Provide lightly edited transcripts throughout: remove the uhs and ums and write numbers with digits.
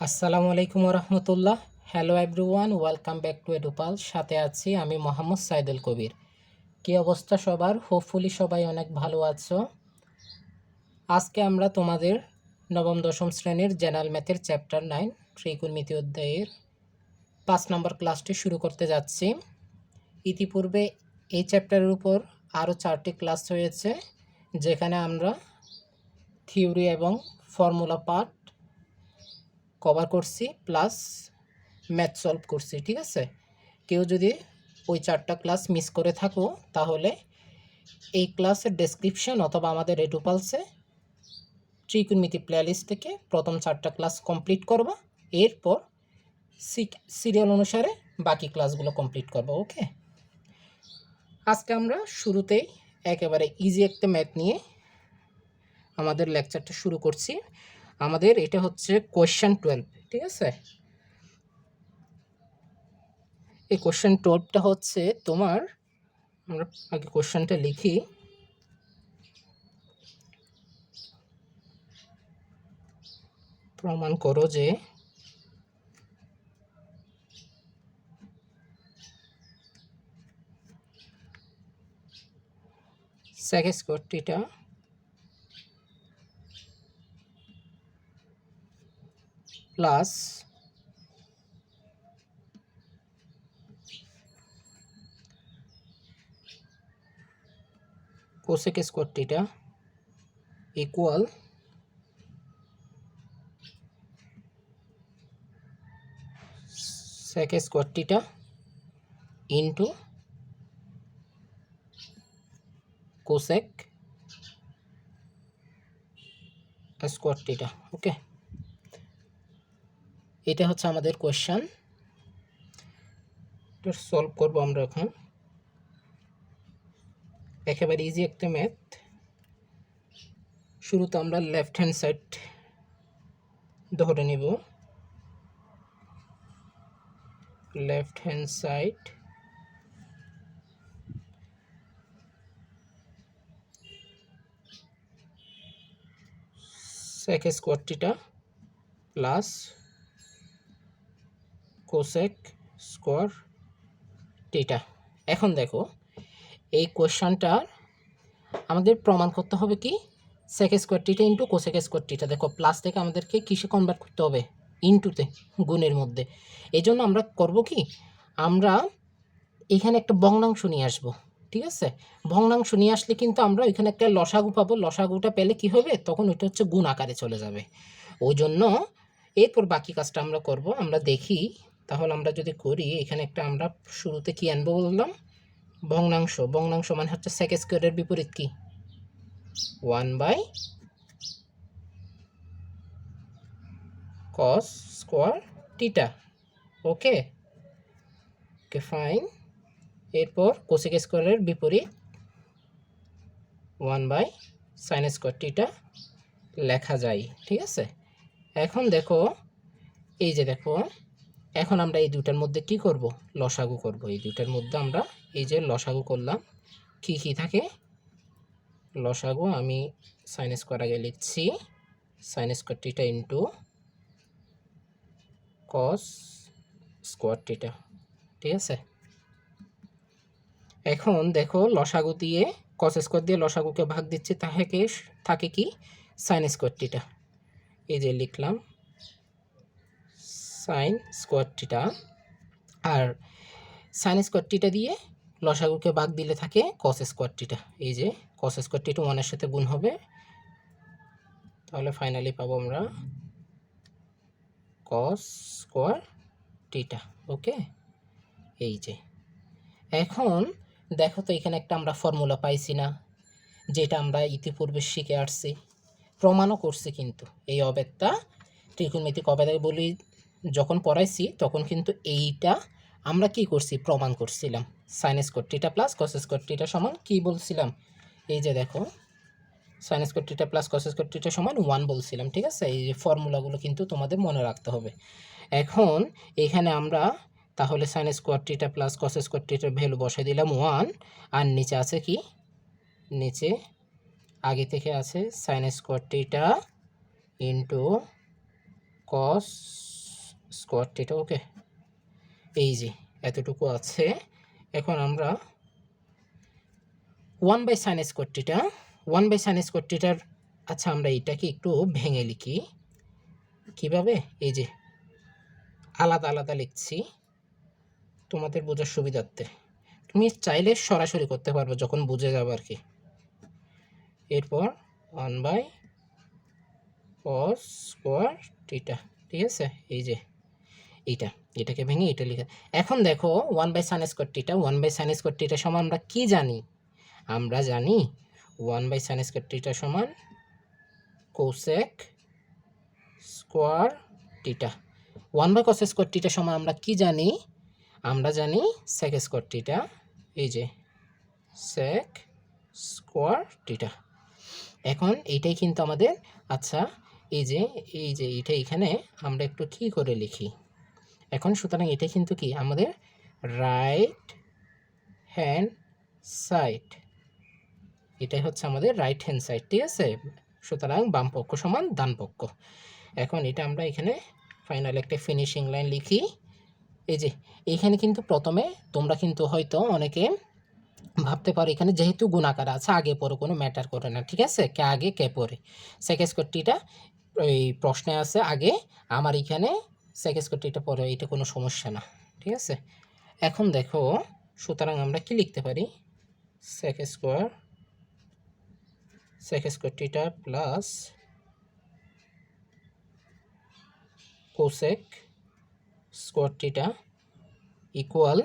আসসালামু আলাইকুম রহমতুল্লাহ। Hello everyone, welcome back to Edupal. সাথে আছি আমি মোহাম্মদ সাইদুল কবির। কী অবস্থা সবার? হোপফুলি সবাই অনেক ভালো আছো। আজকে আমরা তোমাদের নবম দশম শ্রেণীর জেনারেল ম্যাথের চ্যাপ্টার 9 ত্রিকোণমিতি অধ্যায়ের 5 নম্বর ক্লাসটি শুরু করতে যাচ্ছি। ইতিপূর্বে এই চ্যাপ্টারের উপর আরও 4টি ক্লাস হয়েছে, যেখানে আমরা থিওরি এবং ফর্মুলা পার্ট কভার করছি, প্লাস ম্যাথ সলভ করছি। ঠিক আছে, কেউ যদি ওই 4টা ক্লাস মিস করে থাকো তাহলে এই ক্লাসের ডেসক্রিপশন অথবা আমাদের এডুপালসে ত্রিকোণমিতি প্লেলিস্ট থেকে প্রথম 4টা ক্লাস কমপ্লিট করবা, এরপর সিরিয়াল অনুসারে বাকি ক্লাসগুলো কমপ্লিট করবা। ওকে, আজকে আমরা শুরুতেই একেবারে ইজি একটা ম্যাথ নিয়ে আমাদের লেকচারটা শুরু করছি। আমাদের এটা হচ্ছে কোয়েশ্চেন 12। ঠিক আছে, এই কোয়েশ্চেন 12টা হচ্ছে তোমার, আমরা আগে কোয়েশ্চেনটা লিখি। প্রমাণ করো যে sec square theta plus cosec square theta equal sec square theta into cosec square theta. Okay, এটা হচ্ছে আমাদের কোয়েশ্চেন। এটা সলভ করবো আমরা এখন। একেবারে ইজি একটা ম্যাথ। শুরুতে আমরা লেফট হ্যান্ড সাইড ধরে নিব। Left hand side sec square theta plus cosec square theta. এখন দেখো, এই কোয়েশ্চনটার আমাদের প্রমাণ করতে হবে কি, sec square theta into cosec square theta. দেখো, প্লাস থেকে আমাদেরকে কিসে কনভার্ট করতে হবে? ইন্টুতে, গুণের মধ্যে। এই জন্য আমরা করব কি, আমরা এখানে একটা ভগ্নাংশ নিয়ে আসবো। ঠিক আছে, ভগ্নাংশ নিয়ে আসলে কিন্তু আমরা ওইখানে একটা লসাগু পাবো। লসাগুটা পেলে কি হবে, তখন ওইটা হচ্ছে গুণ আকারে চলে যাবে। ওই জন্য এরপর বাকি কাজটা আমরা করব। আমরা দেখি, তাহলে আমরা যদি করি, এখানে একটা আমরা শুরুতে কি আনবো বললাম, ভগ্নাংশ। ভগ্নাংশ মানে হচ্ছে sec স্কয়ারের বিপরীত কি, 1/cos স্কয়ার থিটা। ওকে ওকে ফাইন। এরপর কোসেক স্কয়ারের বিপরীত 1/sin স্কয়ার থিটা লেখা যায়। ঠিক আছে, এখন দেখো, এই যে দেখো, এখন আমরা এই দুটার মধ্যে কি করব, লসাগু করব। এই দুটার মধ্যে আমরা এই যে লসাগু করলাম, কি কি থাকে লসাগু, আমি sin স্কয়ার আগে লিখছি, sin square theta into cos square theta. ঠিক আছে, এখন দেখো, লসাগু দিয়ে cos স্কয়ার দিয়ে লসাগুকে ভাগ দিচ্ছি, তাহলে থাকে কি, sin স্কয়ার থিটা। এই যে লিখলাম sin স্কয়ার থিটা, আর sin স্কয়ার থিটা দিয়ে লসাগুকে ভাগ দিলে থাকে cos স্কয়ার থিটা। এই যে cos স্কয়ার থিটা 1 এর সাথে গুণ হবে, তাহলে ফাইনালি পাবো আমরা cos স্কয়ার থিটা। ওকে, এই যে এখন দেখো তো, এখানে একটা আমরা ফর্মুলা পাইছি না, যেটা আমরা ইতিপূর্বে শিখে আসছি, প্রমাণও করছি। কিন্তু এই অবেদটা ত্রিকোণমিতিক অবেদ বলি যখন পড়াইছি, তখন কিন্তু এইটা আমরা কি করছি, প্রমাণ করছিলাম। sin square theta plus cos square theta সমান কি বলছিলাম, এই যে দেখো, sin square theta plus cos square theta সমান 1 বলছিলাম। ঠিক আছে, এই যে ফর্মুলাগুলো কিন্তু তোমাদের মনে রাখতে হবে। এখন এখানে আমরা তাহলে sin square theta plus cos square থিটার ভ্যালু বসাই দিলাম 1, আর নিচে আছে কি, নিচে আগে থেকে আছে sin square theta into cos square theta. Okay, এই যে এতটুকু আছে। এখন আমরা 1/sin স্কোয়ার টিটা, 1/sin স্কোয়ার টিটার, আচ্ছা আমরা এটাকে একটু ভেঙে লিখি। কিভাবে? এই যে আলাদা আলাদা লিখছি তোমাদের বোঝার সুবিধার্থে। তুমি চাইলে সরাসরি করতে পারবে যখন বুঝে যাবে আর কি। এরপর 1/cos স্কোয়ার টিটা, ঠিক আছে? এই যে এটাকে ভেঙে এটা লিখে। এখন দেখো 1/sin স্কোয়ার টিটা, 1/sin স্কোয়ার টিটা সমান আমরা কি জানি? আমরা জানি 1/sin স্কোয়ার টিটা সমান কোসেক স্কোয়ার টিটা। 1/cos স্কোয়ার টিটা সমান আমরা কি জানি? আমরা জানি সেক স্কোয়ার টিটা। এই যে সেক স্কোয়ার টিটা। এখন এইটাই কিন্তু আমাদের, আচ্ছা এই যে এইটা এখানে আমরা একটু কি করে লিখি এখন। সুতরাং এটাই কিন্তু কি আমাদের রাইট হ্যান্ড সাইড, এটাই হচ্ছে আমাদের রাইট হ্যান্ড সাইড, ঠিক আছে? সুতরাং বাম পক্ষ সমান ডান পক্ষ। এখন এটা আমরা এখানে ফাইনাল একটা ফিনিশিং লাইন লিখি। এই যে এইখানে কিন্তু প্রথমে তোমরা কিন্তু হয়তো অনেকে ভাবতে পারো এখানে যেহেতু গুণাকার আছে আগে পরে কোনো ম্যাটার করে না, ঠিক আছে? কে আগে কে পরে। সেক স্কোয়ার টিটা এই প্রশ্নে আছে আগে, আমার এখানে সেক স্কোয়ার টিটা পরে, এটা কোনো সমস্যা না, ঠিক আছে? এখন দেখো, সুতরাং আমরা কি লিখতে পারি? Sec square theta plus cosec square theta equal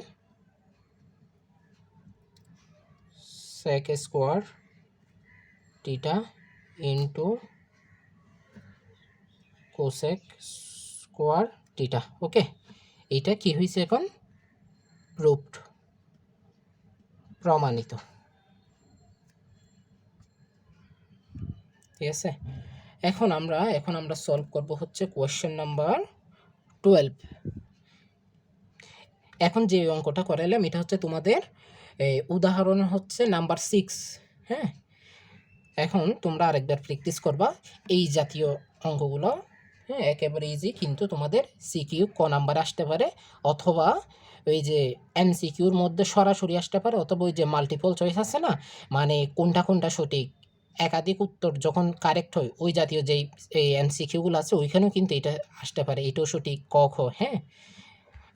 sec square theta into cosec square theta. Okay, এইটা কি হয়েছে এখন? প্রুভড, প্রমাণিত, ঠিক আছে? এখন আমরা সলভ করব হচ্ছে কোয়েশ্চেন নাম্বার 12। এখন যে অঙ্কটা করাইলাম এটা হচ্ছে তোমাদের উদাহরণ হচ্ছে নাম্বার 6। হ্যাঁ, এখন তোমরা আরেকবার প্র্যাকটিস করবা এই জাতীয় অঙ্কগুলো। হ্যাঁ, একেবারে ইজি, কিন্তু তোমাদের সিকিউ ক নাম্বার আসতে পারে, অথবা ওই যে এমসিকিউর মধ্যে সরাসরি আসতে পারে, অথবা ওই যে মাল্টিপল চয়েস আছে না, মানে কোনটা সঠিক, একাধিক উত্তর যখন কারেক্ট হয় ওই জাতীয় যেই এই এমসিকিউগুলো আছে ওইখানেও কিন্তু এটা আসতে পারে, এটাও সঠিক ক খ। হ্যাঁ,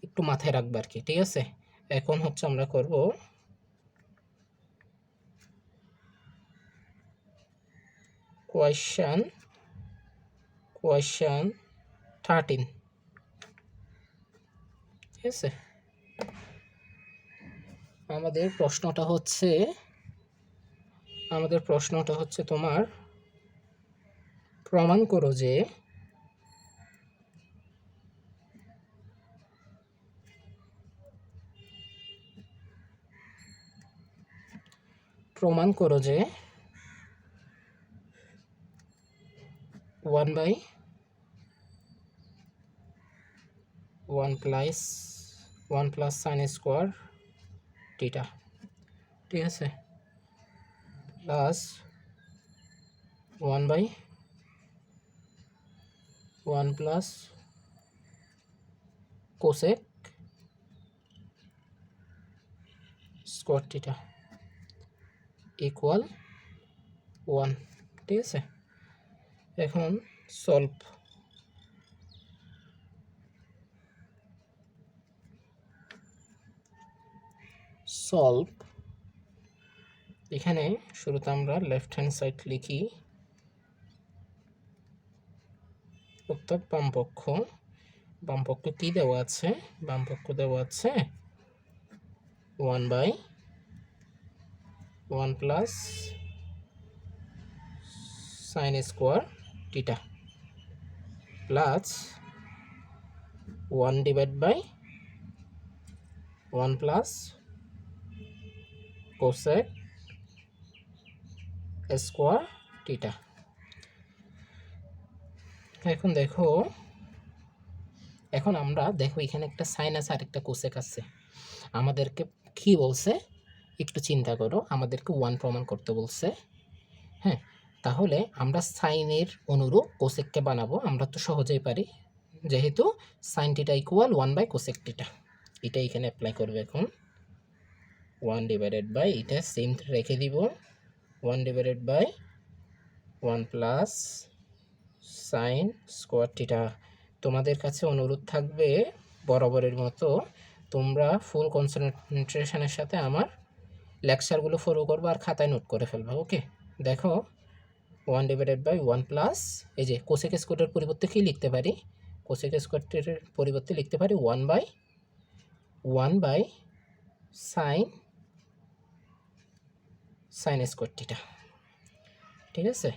একটু মাথায় রাখবে আর কি, ঠিক আছে? এখন হচ্ছে আমরা করব কোয়েশ্চেন 13, ঠিক আছে? আমাদের প্রশ্নটা হচ্ছে তোমার প্রমাণ করো যে প্রমাণ করো যে 1/1 প্লাস সাইন স্কোয়ার টিটা, ঠিক আছে, plus 1/1 plus cosec square theta equal 1, ঠিক আছে? এখন সলভ। এখানে শুরুতে আমরা লেফট হ্যান্ড সাইড লিখি, অর্থাৎ বামপক্ষ কি দেওয়া আছে? বামপক্ষ দেওয়া আছে 1/1 plus sine square theta plus 1/1 plus cosec square টিটা। এখন আমরা দেখো এখানে একটা সাইন আছে আর একটা কোসেক আছে। আমাদেরকে কি বলছে একটু চিন্তা করো, আমাদেরকে 1 প্রমাণ করতে বলছে। হ্যাঁ, তাহলে আমরা সাইনের অনুরূপ কোসেককে বানাবো, আমরা তো সহজেই পারি। যেহেতু sine theta equal 1/cosec theta, এটা এখানে অ্যাপ্লাই করবে। এখন 1 ডিভাইডেড বাই, এটা সেম রেখে দিব, 1 divided by 1 plus sine square theta. তোমাদের কাছে অনুরোধ থাকবে বরাবরের মতো তোমরা ফুল কনসেন্ট্রেশনের সাথে আমার লেকচারগুলো ফলো করবো আর খাতায় নোট করে ফেলবা। ওকে, দেখো 1 ডিভাইডেড বাই 1 প্লাস, এই যে কোসেক স্কোয়ারের পরিবর্তে কী লিখতে পারি, কোসেক স্কোয়ারের পরিবর্তে লিখতে পারি 1 বাই সাইন স্কোয়ার থিটা। ঠিক আছে,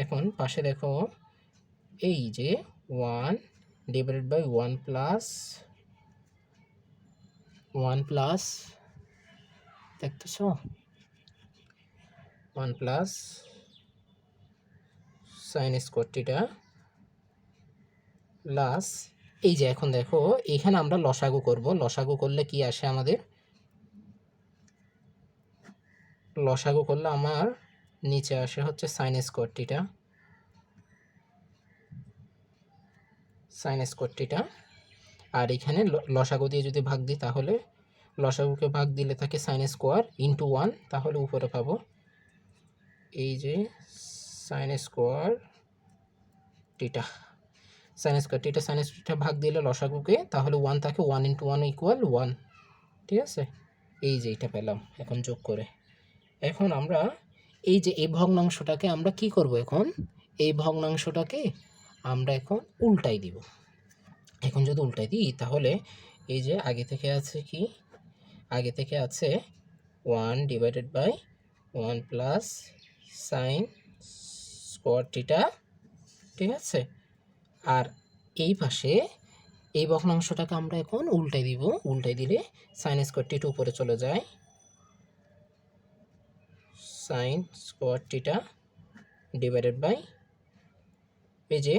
এখন পাশে দেখো এই যে 1 ডিভাইডেড বাই 1 প্লাস দেখতেছ 1 plus sine square theta plus, এই যে এখন দেখো এখানে আমরা লসাগু করব। লসাগু করলে কি আসে আমাদের, লসাগু করলে আমার নিচে আসে হচ্ছে সাইন স্কোয়ার থিটা, আর এখানে লসাগু দিয়ে যদি ভাগ দিই তাহলে লসাগুকে ভাগ দিলে থাকে সাইন স্কোয়ার ইন্টু 1, তাহলে উপরে পাবো এই যে sign square theta. Sign square theta ভাগ দিলে লসাগুকে, তাহলে 1 থাকে, 1 ইন্টু 1 ইকুয়াল 1। ঠিক আছে, এই যে এটা পেলাম এখন যোগ করে। এখন আমরা এই যে এই ভগ্নাংশটাকে আমরা কি করব, এখন এই ভগ্নাংশটাকে আমরা এখন উল্টাই দিব। এখন যদি উল্টাই দিই তাহলে এই যে আগে থেকে আছে 1 divided by 1 plus sine square theta. ঠিক আছে, আর এই পাশে এই ভগ্নাংশটাকে আমরা এখন উল্টাই দিব। উল্টাই দিলে সাইন স্কোয়ার থিটা উপরে চলে যায়, sine square theta divided by, এই যে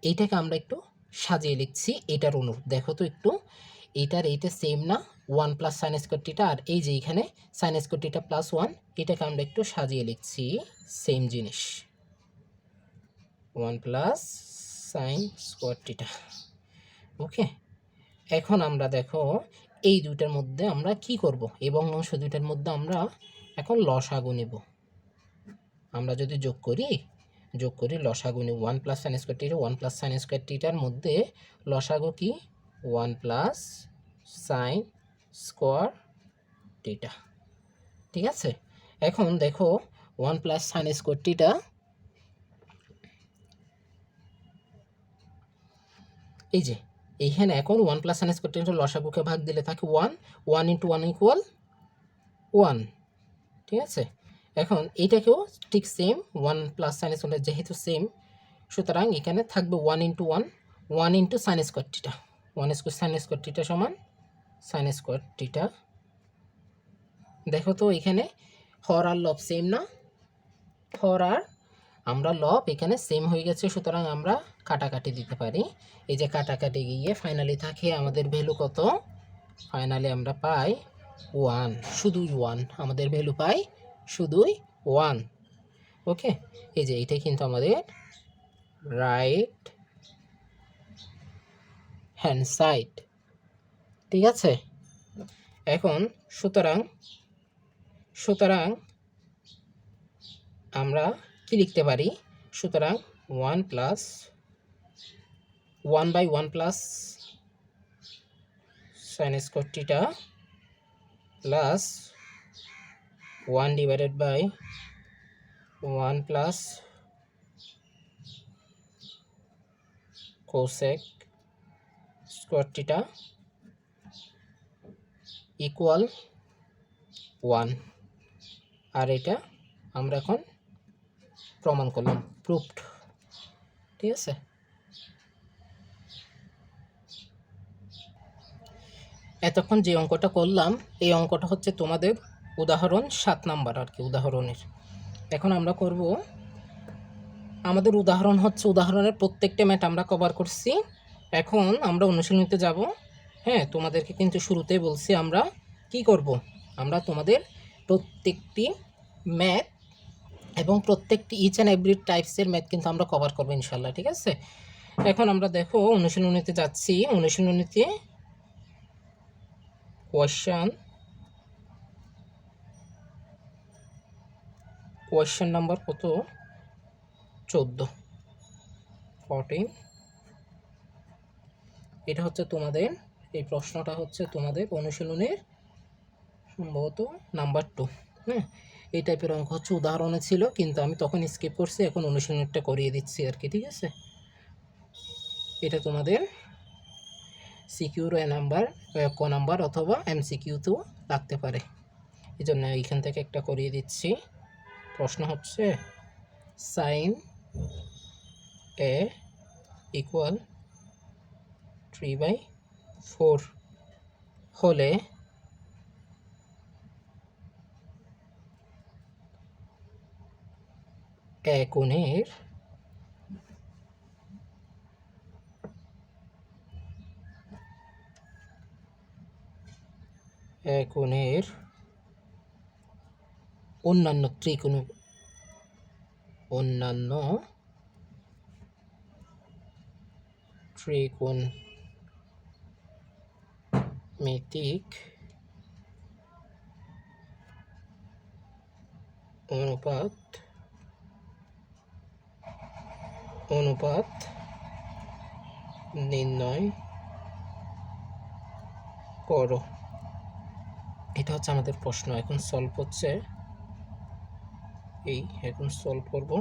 এইটাকে আমরা একটু সাজিয়ে লিখছি এটার অনুরূপ। দেখো তো একটু, এইটা সেম না, 1 প্লাস সাইন স্কোয়ার থিটা, আর এই যে এখানে সাইন স্কোয়ার থিটা প্লাস 1, এটাকে আমরা একটু সাজিয়ে লিখছি সেম জিনিস, 1 প্লাস সাইন স্কোয়ার থিটা। ওকে, এখন আমরা দেখো এই দুইটার মধ্যে আমরা কি করব, এই ভগ্নাংশ দুইটার মধ্যে আমরা এখন লসাগু নেব। আমরা যদি যোগ করি লসাগু নেব, 1 plus sine square theta, 1 plus sine square থিটার মধ্যে লসাগু কি 1 প্লাস সাইন স্কোয়ার থিটা। ঠিক আছে, এখন দেখো 1 প্লাস সাইন স্কোয়ার থিটা, এই যে এইখানে এখন 1 প্লাস সাইন স্কোয়ার থিটা লসাগুকে ভাগ দিলে থাকে 1 ইন্টু 1 ইকুয়াল 1। ঠিক আছে, এখন এইটাকেও ঠিক সেম 1 প্লাস সাইন স্কোয়ার, যেহেতু সেম সুতরাং এখানে থাকবে 1 into sign square theta, 1 square sine square theta সমান সাইন স্কোয়ার থিটা। দেখো তো এখানে হর আর লব সেম না, হর আর আমরা লব এখানে সেম হয়ে গেছে, সুতরাং আমরা কাটাকাটি দিতে পারি। এই যে কাটাকাটি গিয়ে ফাইনালি থাকে আমাদের ভ্যালু কত, ফাইনালি আমরা পাই 1, শুধুই 1, আমাদের ভ্যালু পাই শুধুই 1। ওকে, এই যে এইটাই কিন্তু আমাদের রাইট হ্যান্ড সাইড। ঠিক আছে, এখন সুতরাং আমরা কি লিখতে পারি, সুতরাং 1 by 1 plus sine square theta plus 1 divided by 1 plus cosec square theta equal 1। আর এটা আমরা এখন প্রমাণ করলাম, প্রুফড। ঠিক আছে, এতক্ষণ যে অঙ্কটা করলাম এই অঙ্কটা হচ্ছে তোমাদের উদাহরণ 7 নাম্বার আর কি, উদাহরণের। এখন আমরা করব, আমাদের উদাহরণ হচ্ছে, উদাহরণের প্রত্যেকটা ম্যাথ আমরা কভার করছি। এখন আমরা অনুশীলনীতে যাব। হ্যাঁ, তোমাদেরকে কিন্তু শুরুতেই বলছি আমরা কি করব, আমরা তোমাদের প্রত্যেকটি ম্যাথ এবং প্রত্যেকটি ইচ অ্যান্ড এভরি টাইপসের ম্যাথ কিন্তু আমরা কভার করবো ইনশাল্লাহ। ঠিক আছে, এখন আমরা দেখো অনুশীলনীতে যাচ্ছি। অনুশীলনীতে কোয়েশ্চেন নাম্বার কত? 14। এটা হচ্ছে তোমাদের, এই প্রশ্নটা হচ্ছে তোমাদের অনুশীলনের সম্ভবত নাম্বার 2। হ্যাঁ, এই টাইপের অঙ্ক হচ্ছে উদাহরণে ছিল, কিন্তু আমি তখন স্কিপ করছি, এখন অনুশীলনটা করিয়ে দিচ্ছি আর কি। ঠিক আছে, এটা তোমাদের সিকিউর ক নাম্বার অথবা MCQ-তেও লাগতে পারে, এই জন্য এইখান থেকে একটা করিয়ে দিচ্ছি। প্রশ্ন হচ্ছে sin a = 3/4 হলে কোণের অন্যান্য ত্রিকোণমিতিক অনুপাত নির্ণয় করো। এটা হচ্ছে আমাদের প্রশ্ন। এখন সলভ হচ্ছে, এখন সলভ করব।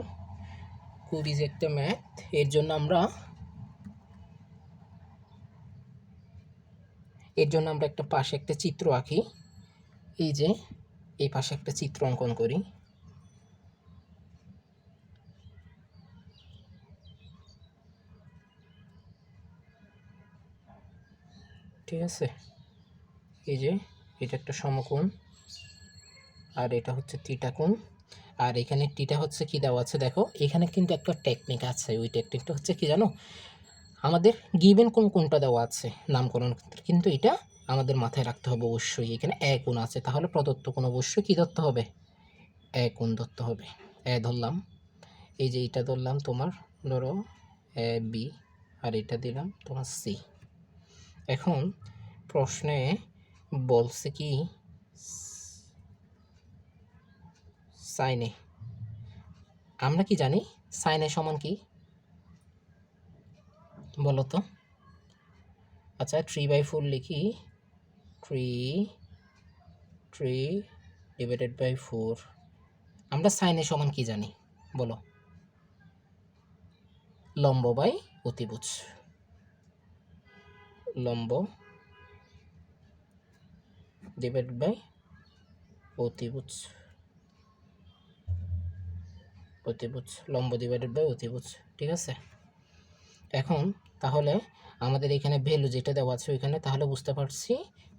খুব ইজি একটা ম্যাথ। এর জন্য আমরা একটা পাশে একটা চিত্র আঁকি। এই যে এই পাশে একটা চিত্র অঙ্কন করি। ঠিক আছে, এই যে এটা একটা সমকোণ, আর এটা হচ্ছে থিটা কোণ, আর এখানে থিটা হচ্ছে কি দেওয়া আছে দেখো। এখানে কিন্তু একটা টেকনিক আছে, ওই টেকনিকটা হচ্ছে কি জানো, আমাদের গিভেন কোনটা দেওয়া আছে নামকরণ, কিন্তু এটা আমাদের মাথায় রাখতে হবে অবশ্যই। এখানে কোণ আছে, তাহলে প্রদত্ত কোণ অবশ্যই কি ধরতে হবে? কোণ ধরতে হবে। ধরলাম, এই যে এটা ধরলাম তোমার, ধরো B, আর এটা দিলাম তোমার C। এখন প্রশ্নে বলছে কি সাইনে, আমরা কি জানি সাইনে সমান কি বলো তো? আচ্ছা, 3/4 লিখি, 3/4। আমরা সাইনে সমান কি জানি বলো? লম্ব বাই অতিভুজ। লম্ব ডিভাইডেড বাই অতিভুজ। লম্ব ডিভাইডেড বাই অতিভুজ। ঠিক আছে, এখন তাহলে আমাদের এখানে ভ্যালু যেটা দেওয়া আছে ওইখানে, তাহলে বুঝতে পারছি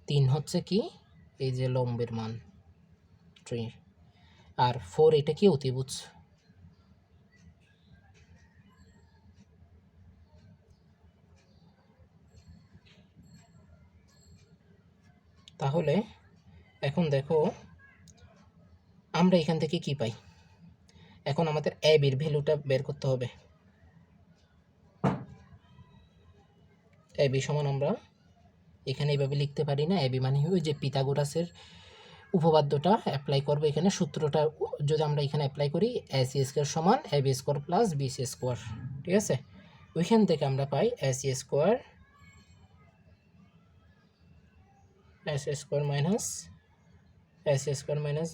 3 হচ্ছে কি এই যে লম্বের মান 3, আর 4 এটা কি অতিভুজ। তাহলে এখন দেখো আমরা এখান থেকে কি পাই। এখন আমাদের বির ভ্যালুটা বের করতে হবে। বি সমান আমরা এখানে এইভাবে লিখতে পারি না। বি মানে ওই যে পিথাগোরাসের উপপাদ্যটা অ্যাপ্লাই করবো এখানে। সূত্রটা যদি আমরা এখানে অ্যাপ্লাই করি, AC² সমান AB² প্লাস BC²। ঠিক আছে, ওইখান থেকে আমরা পাই AC² মাইনাস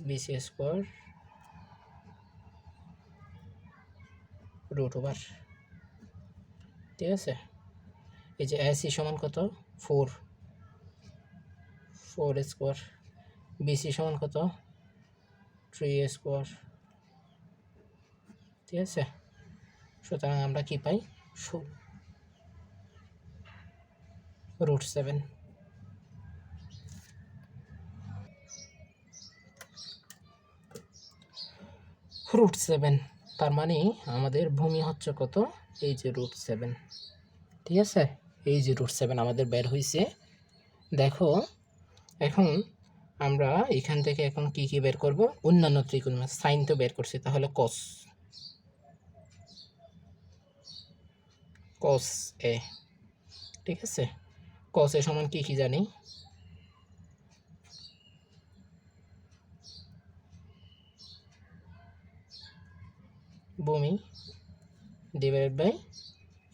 BC² √। ঠিক আছে, এই যে AC সমান কত 4 BC সমান কত 3 স্কোয়ার। ঠিক আছে, সুতরাং আমরা কি পাই √7। √7, তার মানে আমাদের ভূমি হচ্ছে কত, এই যে √7। ঠিক আছে, এই যে √7 আমাদের বের হয়েছে। দেখো এখন আমরা এখান থেকে এখন কি কি বের করব? অন্যান্য ত্রিকোণ, সাইন তো বের করছি, তাহলে কস। কস এ। ঠিক আছে, কস এ সমান কি জানি, ভূমি ডিভাইডেড বাই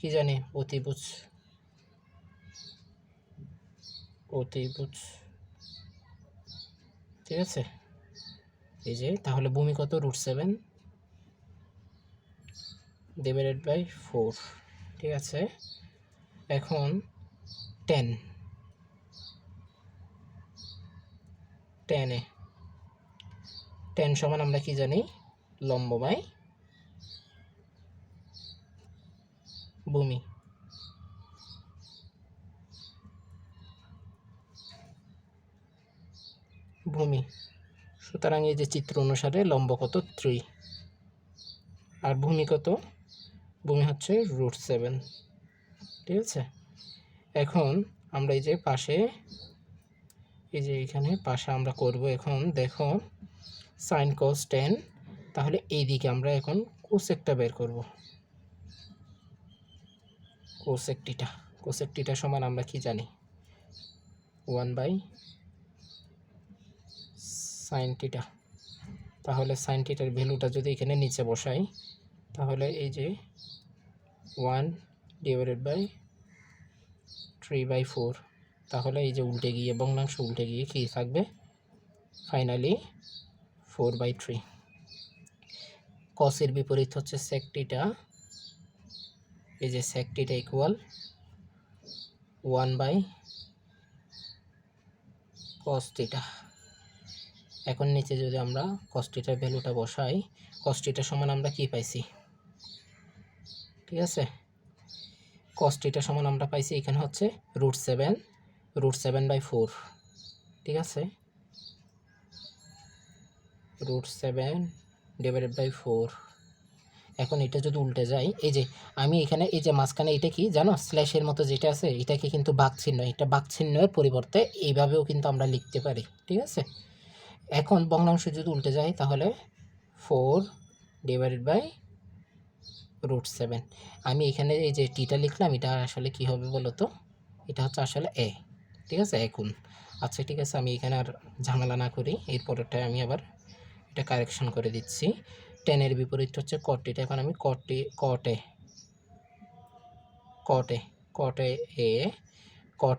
কি জানি, অতিভুজ। ঠিক আছে, এই যে তাহলে ভূমি কত, √7 ডিভাইডেড বাই 4। ঠিক আছে, এখন 10 10 10 সমান আমরা কি জানি, লম্ব বাই ভূমি। সুতরাং এই যে চিত্র অনুসারে লম্ব কত 3 আর ভূমি কত, ভূমি হচ্ছে √7। ঠিক আছে, এখন আমরা এই যে পাশে, এই যে এখানে পাশে আমরা করব, এখন দেখো sin cos 10, তাহলে এই দিকে আমরা এখন কোসেকটা বের করব। কোসেক টিটা সমান আমরা কি জানি, 1/sin θ। তাহলে sin θর ভ্যালুটা যদি এখানে নিচে বসাই, তাহলে এই যে 1/3/4, তাহলে এই যে উল্টে গিয়ে ভগ্নাংশ উল্টে গিয়ে কি থাকবে, ফাইনালি 4/3। কসের বিপরীত হচ্ছে sec θ, এই যে sec θ ইকুয়াল 1/cos θ। এখন নিচে যদি আমরা cos θর ভ্যালুটা বসাই, cos θ সমান আমরা কি পাইছি, ঠিক আছে, cos θ সমান আমরা পাইছি এখানে হচ্ছে √7/4। ঠিক আছে, √7/4। এখন এটা যদি উল্টে যায়, এই যে আমি এখানে এই যে মাঝখানে এটা কি জানো, স্ল্যাশের মতো যেটা আছে, এটাকে কিন্তু ভাগ চিহ্ন, এটা ভাগ চিহ্নের পরিবর্তে এইভাবেও কিন্তু আমরা লিখতে পারি। ঠিক আছে, এখন ভগ্নাংশ যদি উল্টে যায়, তাহলে 4/√7। আমি এখানে এই যে টিটা লিখলাম, এটা আসলে কি হবে বলো তো, এটা হচ্ছে আসলে এ। ঠিক আছে, এখন আচ্ছা ঠিক আছে, আমি এখানে আর ঝামেলা না করি, এরপরটা আমি আবার এটা কারেকশন করে দিচ্ছি। 10-এর বিপরীত হচ্ছে cot θ। এখন আমি cot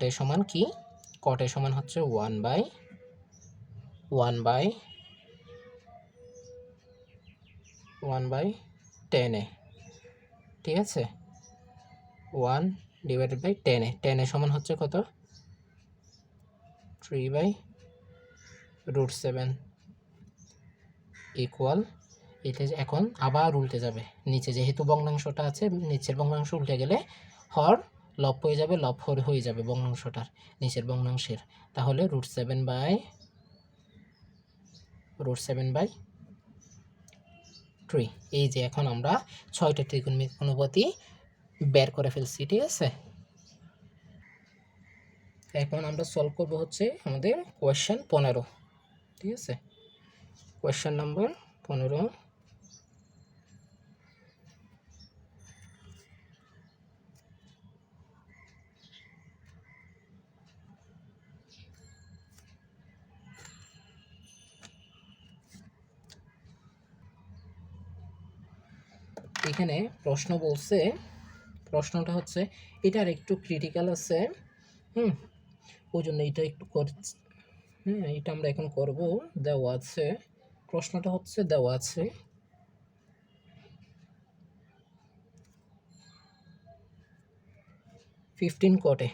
এ সমান কি, cot এ সমান হচ্ছে 1/10। ঠিক আছে, 1/10। 10 সমান হচ্ছে কত, 3/√7 ইকুয়াল, এটা এখন আবার উল্টে যাবে নিচে, যেহেতু ভগ্নাংশটা আছে, নিচের ভগ্নাংশ উল্টে গেলে হর লব হয়ে যাবে, লব হর হয়ে যাবে ভগ্নাংশটার নিচের ভগ্নাংশের, তাহলে √7/3। এই যে এখন আমরা 6টা ত্রিকোণমিতিক অনুপাতি বের করে ফেলছি। ঠিক আছে, এখন আমরা সলভ করব হচ্ছে আমাদের কোয়েশ্চেন 15। ঠিক আছে, কোয়েশ্চেন নাম্বার 15। এখানে প্রশ্ন বলছে, প্রশ্নটা হচ্ছে এটার একটু ক্রিটিক্যাল আছে, ওই জন্য এটা একটু করছি। এটা আমরা এখন করব। দেওয়া আছে, প্রশ্নটা হচ্ছে দেওয়া আছে 15 কটে।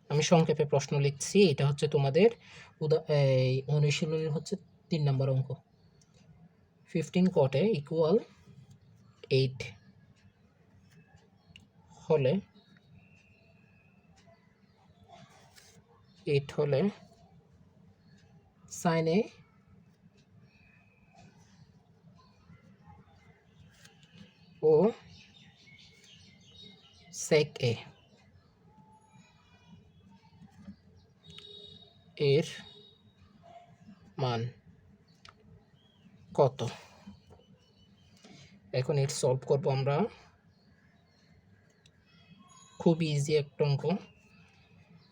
আমি সংক্ষেপে প্রশ্ন লিখছি, এটা হচ্ছে তোমাদের এই অনুশীলনের হচ্ছে 3 নম্বর অঙ্ক। 15 কটে ইকুয়াল 8 হলে sin A O sec A এর মান কত। এখন এর সলভ করব আমরা। খুব ইজি একটা অঙ্ক।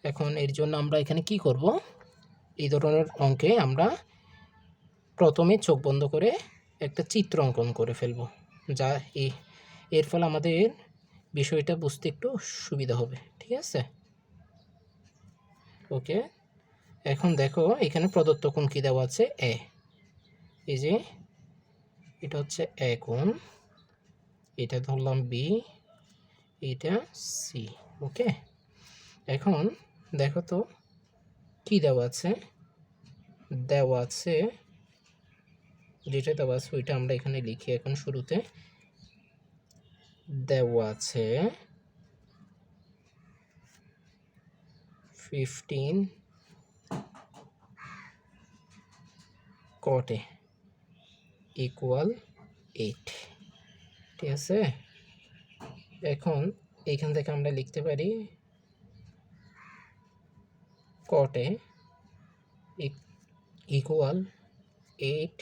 এখন এর জন্য আমরা এখানে কি করব, এই ধরনের অঙ্কে আমরা প্রথমে চোখ বন্ধ করে একটা চিত্র অঙ্কন করে ফেলব, যা এর ফলে আমাদের বিষয়টা বুঝতে একটু সুবিধা হবে। ঠিক আছে, ওকে। এখন দেখো এখানে প্রদত্ত কোণ কি দেওয়া আছে, এ। এই যে এটা হচ্ছে এ কোণ, এটা ধরলাম বি, এটা সি। ওকে, এখন দেখো তো কি দেওয়া আছে, দেওয়া আছে যেটা দেওয়া আছে ওইটা আমরা এখানে লিখি। এখন শুরুতে দেওয়া আছে 15 cot A ইকুয়াল 8। ঠিক আছে, এখন এইখান থেকে আমরা লিখতে পারি cot A equal 8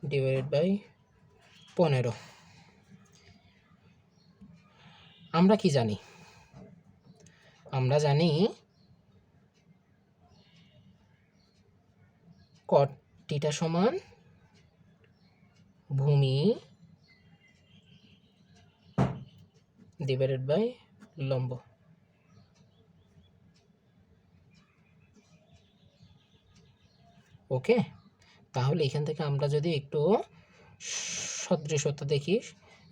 divided by 15। আমরা কি জানি, আমরা জানি cot থিটা সমান ভূমি ডিভাইডেড বাই লম্ব। ওকে, তাহলে এখান থেকে আমরা যদি একটু সদৃশতা দেখি,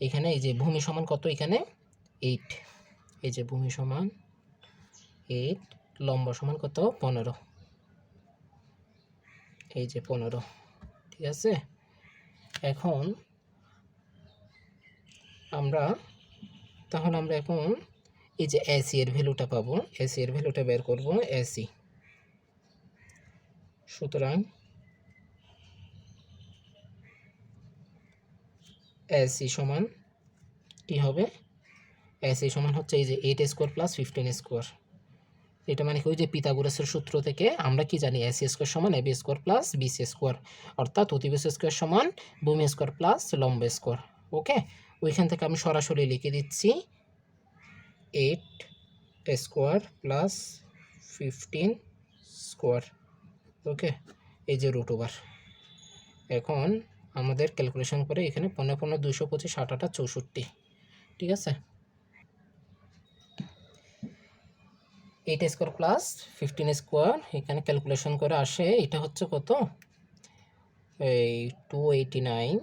এখানে এই যে ভূমি সমান কত, এখানে 8, এই যে ভূমি সমান 8, লম্ব সমান কত 15, এই যে 15। ঠিক আছে, এখন আমরা এখন এই যে এসি এর ভ্যালুটা পাবো, এসি এর ভ্যালুটা বের করব, এসি। সুতরাং এসি সমান কি হবে, এসি সমান হচ্ছে এই যে 8 স্কোয়ার প্লাস 15 স্কোয়ার। এটা মানে কি, ওই যে পিথাগোরাসের সূত্র থেকে আমরা কি জানি, এসি স্কোয়ার সমান AB square plus BC square, অর্থাৎ অতিভুজ স্কোয়ার সমান ভূমি স্কোয়ার প্লাস লম্ব স্কোয়ার। ওকে, ওইখান থেকে আমি সরাসরি লিখে দিচ্ছি 8 স্কোয়ার প্লাস 15 স্কোয়ার। ওকে, এই যে রুট ওভার। এখন আমাদের ক্যালকুলেশন করে এখানে 15 15 225 8 8 64। ঠিক আছে, 8 স্কোয়ার প্লাস 15 স্কোয়ার এখানে ক্যালকুলেশন করে আসে, এটা হচ্ছে কত, এই 289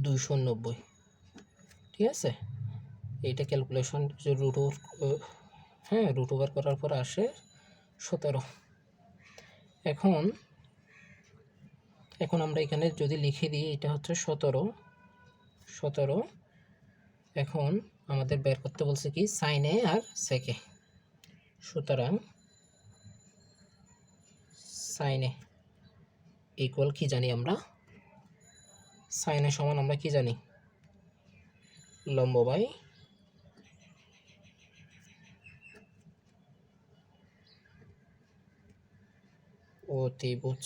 290। ঠিক আছে, এইটা ক্যালকুলেশন রুট ওভার, হ্যাঁ রুট ওভার করার পর আসে 17। এখন আমরা এখানে যদি লিখে দিই, এটা হচ্ছে 17। এখন আমাদের বের করতে বলছে কি, সাইন এ আর সেকে। সুতরাং সাইন এ ইকুয়াল কি জানি আমরা, সাইন এ সমান আমরা কি জানি, লম্ব বাই অতিভুজ,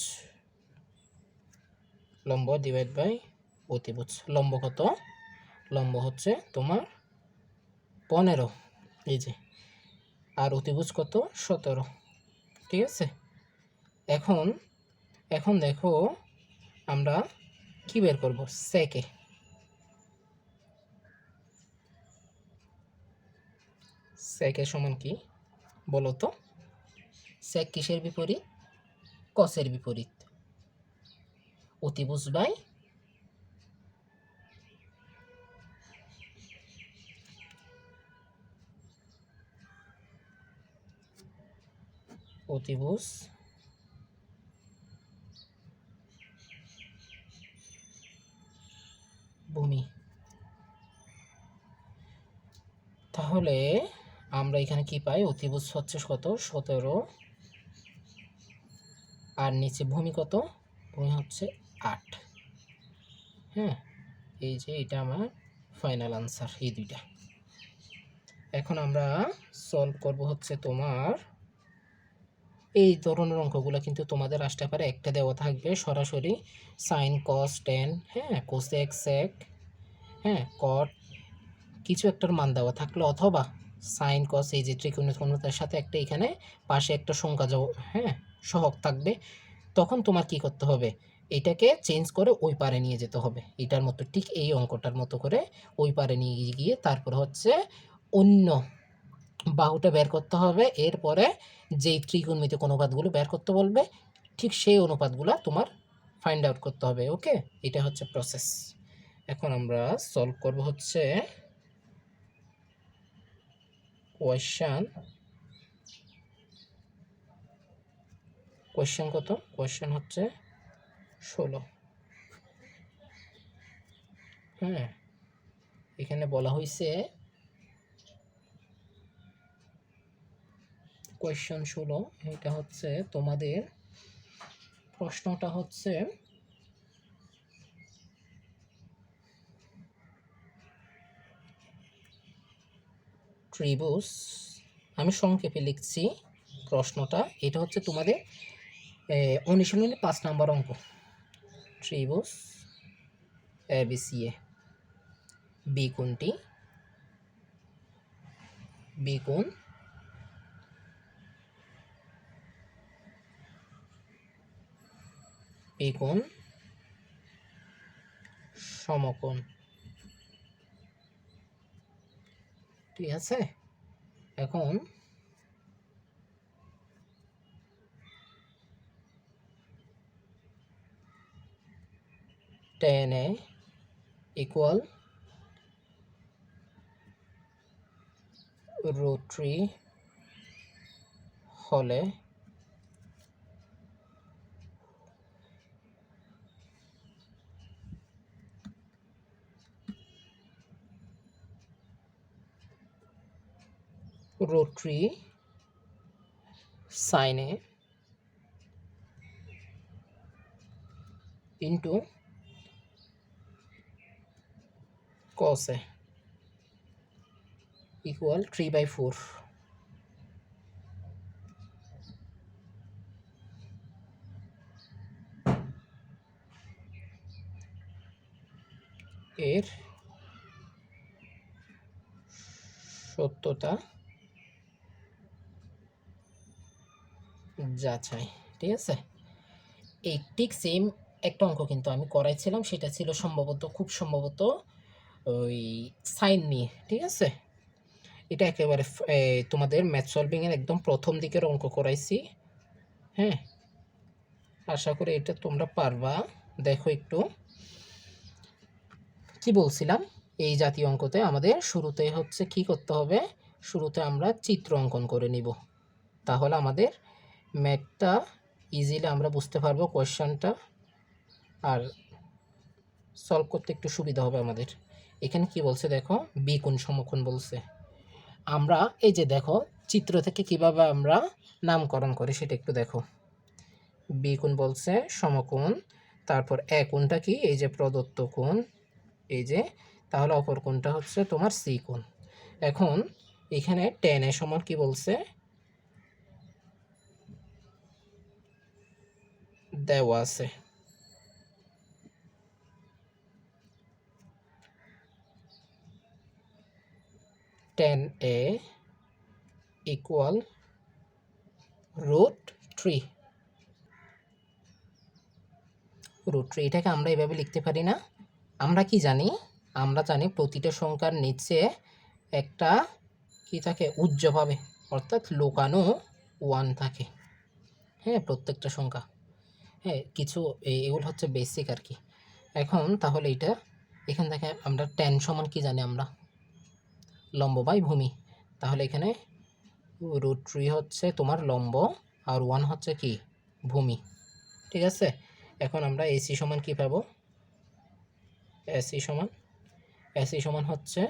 লম্ব ডিভাইড বাই অতিভুজ। লম্ব কত, লম্ব হচ্ছে তোমার 15, এই যে, আর অতিভুজ কত 17। ঠিক আছে, এখন দেখো আমরা কি বের করব, সেকে। সেকে সমান কি বলো তো, সেক কিসের বিপরীত, কসের বিপরীত, অতিভুজ বাই অতিভুজ ভূমি। তাহলে আমরা এখানে কি পাই, অতিভুজ হচ্ছে কত 17, আর নিচে ভূমি কত, ভূমি হচ্ছে 8। হ্যাঁ, এই যে এটা আমার ফাইনাল আনসার, এই দুইটা। এখন আমরা সলভ করব হচ্ছে তোমার এই ধরনের অঙ্কগুলো কিন্তু তোমাদের আসতে পারে। একটা দেওয়া থাকবে সরাসরি সাইন কস টেন, হ্যাঁ, কোসেক সেক, হ্যাঁ, কট, কিছু একটার মান দেওয়া থাকলে, অথবা সাইন কস এই যে ত্রিকোণমিতির সাথে একটা এখানে পাশে একটা সংখ্যা হ্যাঁ সহগ থাকবে, তখন তোমার কি করতে হবে, এটাকে চেঞ্জ করে ওই পারে নিয়ে যেতে হবে। এটার মতো ঠিক এই অঙ্কটার মতো করে ওই পারে নিয়ে গিয়ে তারপর হচ্ছে অন্য বাহুটা বের করতে হবে। এরপরে যেই ত্রিকোণমিতিক অনুপাতগুলো বের করতে বলবে, ঠিক সেই অনুপাতগুলো তোমার ফাইন্ড আউট করতে হবে। ওকে, এটা হচ্ছে প্রসেস। এখন আমরা সলভ করব হচ্ছে কোয়েশ্চেন কত, কোয়েশ্চেন হচ্ছে 16। হ্যাঁ, এখানে বলা হয়েছে কোয়েশ্চেন 16। এটা হচ্ছে তোমাদের প্রশ্নটা হচ্ছে ত্রিভুজ, আমি সংক্ষেপে লিখছি প্রশ্নটা। এটা হচ্ছে তোমাদের অনুশীলনী 5 নম্বর অঙ্ক। ত্রিভুজ এবিসিএ, বি কোণটি, বি কোণ বি কোণ সমকোণ, ঠিক আছে। এখন tan A ইকুয়াল √3 হলে √3 sin A into cos A equal 3/4। এর সত্যতা যাচাই, ঠিক আছে। এই ঠিক সেম একটা অঙ্ক কিন্তু আমি করাইছিলাম, সেটা ছিল সম্ভবত, খুব সম্ভবত ওই সাইন নিয়ে, ঠিক আছে। এটা একেবারে তোমাদের ম্যাথ সলভিংয়ের একদম প্রথম দিকের অঙ্ক করাইছি। হ্যাঁ, আশা করি এটা তোমরা পারবা। দেখো একটু কি বলছিলাম, এই জাতীয় অঙ্কতে আমাদের শুরুতে হচ্ছে কি করতে হবে, শুরুতে আমরা চিত্র অঙ্কন করে নিব, তাহলে আমাদের ম্যাথটা ইজিলি আমরা বুঝতে পারবো কোয়েশ্চনটা, আর সলভ করতে একটু সুবিধা হবে আমাদের। এখানে কি বলছে দেখো, বি কোণ সমকোণ বলছে। আমরা এই যে দেখো চিত্র থেকে কিভাবে আমরা নামকরণ করি সেটা একটু দেখো। বি কোণ বলছে সমকোণ, তারপর এ কোণটা কি, এই যে প্রদত্ত কোণ, এই যে, তাহলে অপর কোণটা হচ্ছে তোমার সি কোণ। এখন এখানে tan A সমান কি বলছে, দেওয়া আছে tan A ইকুয়াল √3। √3 এটাকে আমরা এভাবে লিখতে পারি না। আমরা কি জানি, আমরা জানি প্রতিটা সংখ্যার নিচে একটা কি থাকে, উজ্জ্বভাবে, অর্থাৎ লুকানো 1 থাকে। হ্যাঁ, প্রত্যেকটা সংখ্যা, হ্যাঁ, কিছু এগুলো হচ্ছে বেসিক আর কি। এখন তাহলে এটা এখান থেকে আমরা tan সমান কি জানি আমরা, লম্ব বাই ভূমি। তাহলে এখানে √3 হচ্ছে তোমার লম্ব, আর 1 হচ্ছে কি, ভূমি, ঠিক আছে। এখন আমরা এসি সমান কি পাবো, এসি সমান হচ্ছে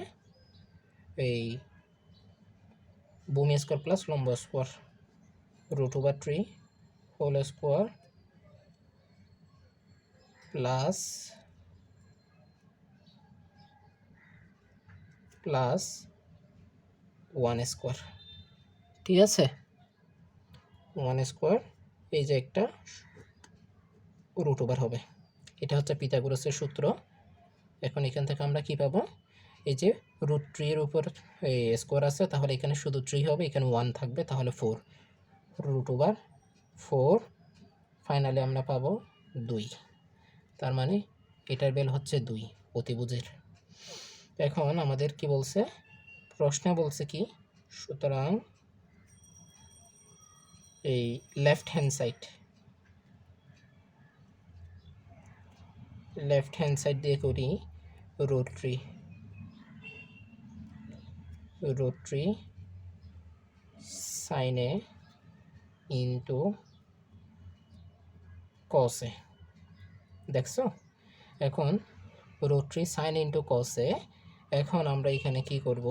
এই ভূমি স্কোয়ার প্লাস লম্ব square, √3 whole square plus 1 square, ঠিক আছে। 1 স্কোয়ার, এই যে একটা রুট ওভার হবে। এটা হচ্ছে পিথাগোরাসের সূত্র। এখন এখান থেকে আমরা কি পাবো, এই যে রুট 3 এর উপর স্কোয়ার আছে, তাহলে এখানে শুধু 3 হবে, এখানে 1 থাকবে, তাহলে 4 রুট ওভার 4। ফাইনালি আমরা পাবো 2। তার মানে এটার বেল হচ্ছে 2 অতিভুজের। এখন আমাদের কি বলছে, প্রশ্নে বলছে কি, সুতরাং এই লেফট হ্যান্ড সাইড দিয়ে করি root 3 sin a into cos a। দেখছো, এখন root 3 sin into cos a। এখন আমরা এখানে কি করব,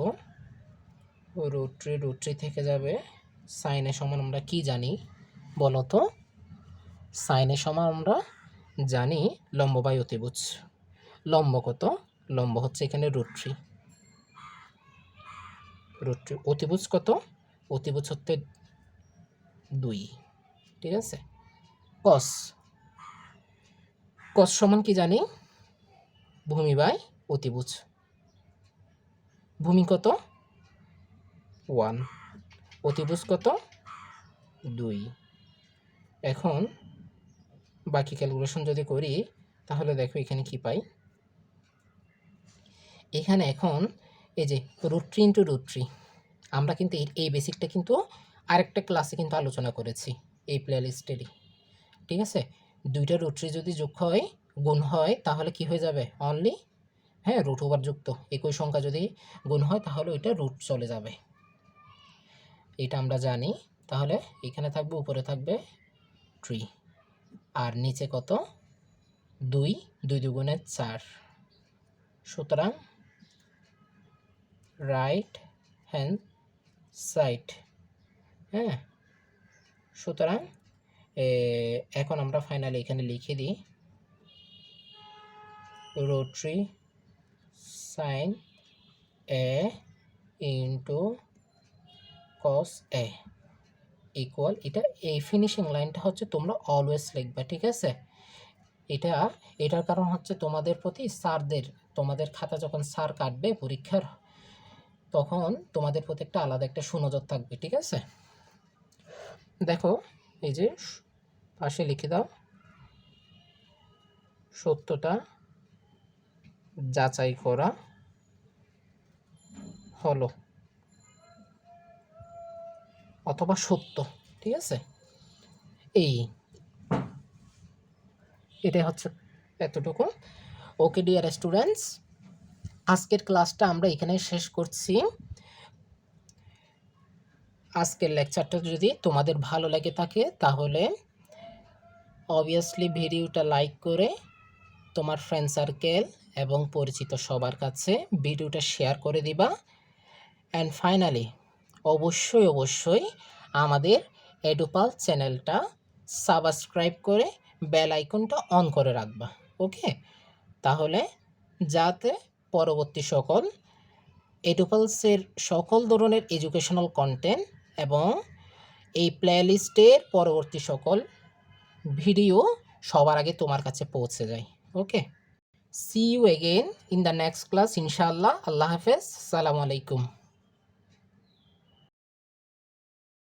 রুট 3 থেকে যাবে, sin a সমান আমরা কি জানি বলো তো, sin a সমান আমরা জানি লম্ব বাই অতিভুজ। লম্ব কত, লম্ব হচ্ছে এখানে রুট 3, অতিভুজ কত, অতিভুজ হচ্ছে 2, ঠিক আছে। cos সমান কি জানি, ভূমি বাই অতিভুজ। ভূমি কত 1, অতিভুজ কত 2। এখন বাকি ক্যালকুলেশন যদি করি তাহলে দেখো এখানে কি পাই, এখানে এখন এই যে রুট 3 ইন্টু রুট 3, আমরা কিন্তু এই বেসিকটা কিন্তু আরেকটা ক্লাসে কিন্তু আলোচনা করেছি এই প্লেলিস্টেরই, ঠিক আছে। দুইটা রুট 3 যদি যোগ হয়, গুণ হয়, তাহলে কি হয়ে যাবে অনলি, হ্যাঁ, রুট ওভার যুক্ত একই সংখ্যা যদি গুণ হয় তাহলে ওইটা রুট চলে যাবে, এটা আমরা জানি। তাহলে এখানে থাকবে, উপরে থাকবে 3, আর নিচে কত 2, 2 দুগুণে 4। সুতরাং রাইট হ্যান্ড সাইড, হ্যাঁ, সুতরাং এখন আমরা ফাইনালি এখানে লিখে দিই root 3 sin a into cos a equal, এটা এই ফিনিশিং লাইনটা হচ্ছে তোমরা অলওয়েজ লিখবা, ঠিক আছে। এটার কারণ হচ্ছে তোমাদের প্রতি স্যারদের, তোমাদের খাতা যখন স্যার কাটবে পরীক্ষার, তখন তোমাদের প্রতি একটা আলাদা একটা সুনজর থাকবে, ঠিক আছে। দেখো এই যে পাশে লিখে দাও, সত্যটা যাচাই করা হলো, অথবা সত্য, ঠিক আছে। এটাই হচ্ছে এতটুকু। ওকে ডিয়ার স্টুডেন্টস, আজকের ক্লাসটা আমরা এখানে শেষ করছি। আজকের লেকচারটা যদি তোমাদের ভালো লাগে থাকে তাহলে অবভিয়াসলি ভিডিওটা লাইক করে তোমার ফ্রেন্ড সার্কেল এবং পরিচিত সবার কাছে ভিডিওটা শেয়ার করে দিবা। অ্যান্ড ফাইনালি অবশ্যই আমাদের এডুপাল চ্যানেলটা সাবস্ক্রাইব করে বেল আইকনটা অন করে রাখবা, ওকে। তাহলে যাতে পরবর্তী সকল এডুপালসের সকল ধরনের এডুকেশনাল কন্টেন্ট এবং এই প্লেলিস্টের পরবর্তী সকল ভিডিও সবার আগে তোমার কাছে পৌঁছে যায়, okay. See you again in the next class ইনশাআল্লাহ। আল্লাহ হাফেজ, আসসালামু আলাইকুম।